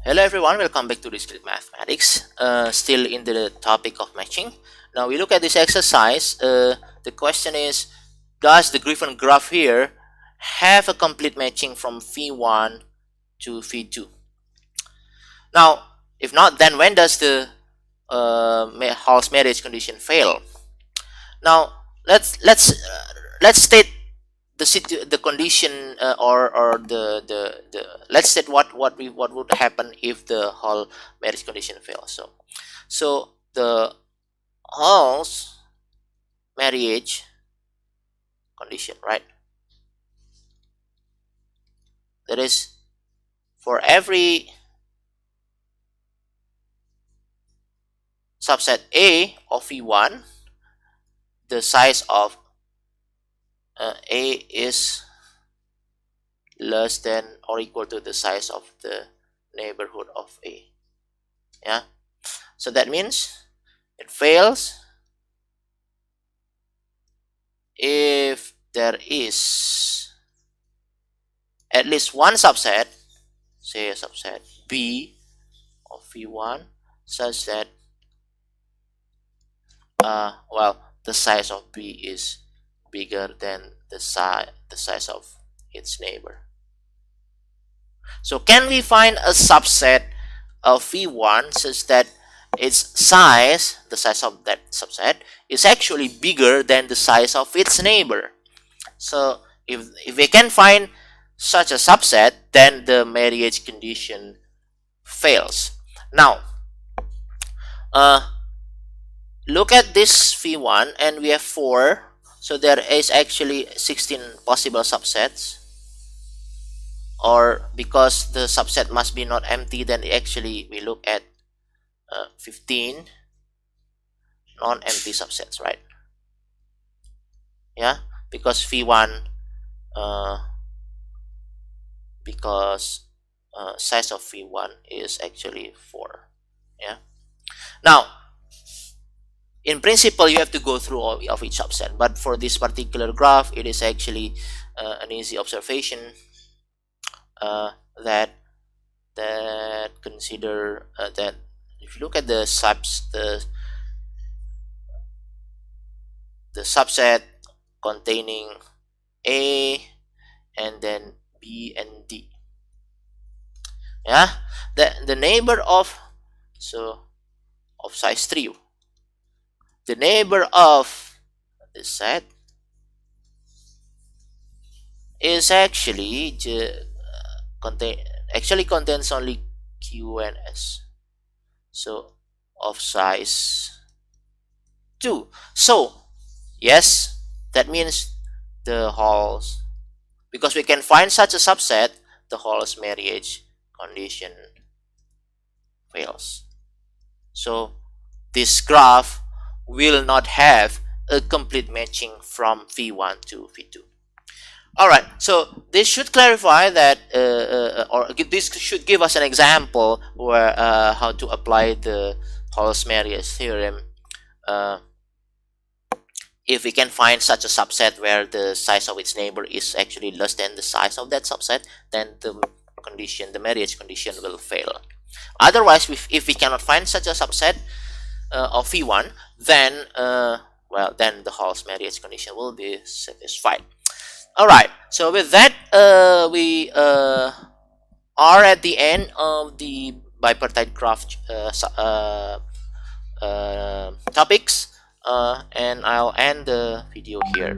Hello everyone, welcome back to Discrete Mathematics. Still in the topic of matching. Now we look at this exercise. The question is, does the given graph here have a complete matching from phi1 to phi2? Now, if not, then when does the Hall's marriage condition fail? Now let's state the condition or the let's state what would happen if the Hall marriage condition fails. So the Hall's marriage condition, right? That is, for every subset A of phi1, the size of A is less than or equal to the size of the neighborhood of A. Yeah, so that means it fails if there is at least one subset, say a subset B of phi1, such that the size of B is bigger than the size of its neighbor. So can we find a subset of phi1 such that its size, the size of that subset, is actually bigger than the size of its neighbor? So if we can find such a subset, then the marriage condition fails. Now look at this phi1, and we have 4. So there is actually 16 possible subsets, or because the subset must be not empty, then actually we look at 15 non-empty subsets, right? Yeah, because phi1 because size of phi1 is actually 4. Yeah, now in principle you have to go through all of each subset, but for this particular graph it is actually an easy observation that consider that if you look at the subset containing A and then B and D, yeah, the neighbor of size 3, the neighbor of this set is actually contains only Q and S, so of size 2. So yes, that means the Hall's, because we can find such a subset, the Hall's marriage condition fails. So this graph will not have a complete matching from phi1 to phi2. Alright, so this should clarify that or this should give us an example where how to apply the Hall's marriage theorem if we can find such a subset where the size of its neighbor is actually less than the size of that subset, then the marriage condition will fail. Otherwise, if we cannot find such a subset of phi1, then then the Hall's marriage condition will be satisfied. Alright, so with that we are at the end of the bipartite graph topics, and I'll end the video here.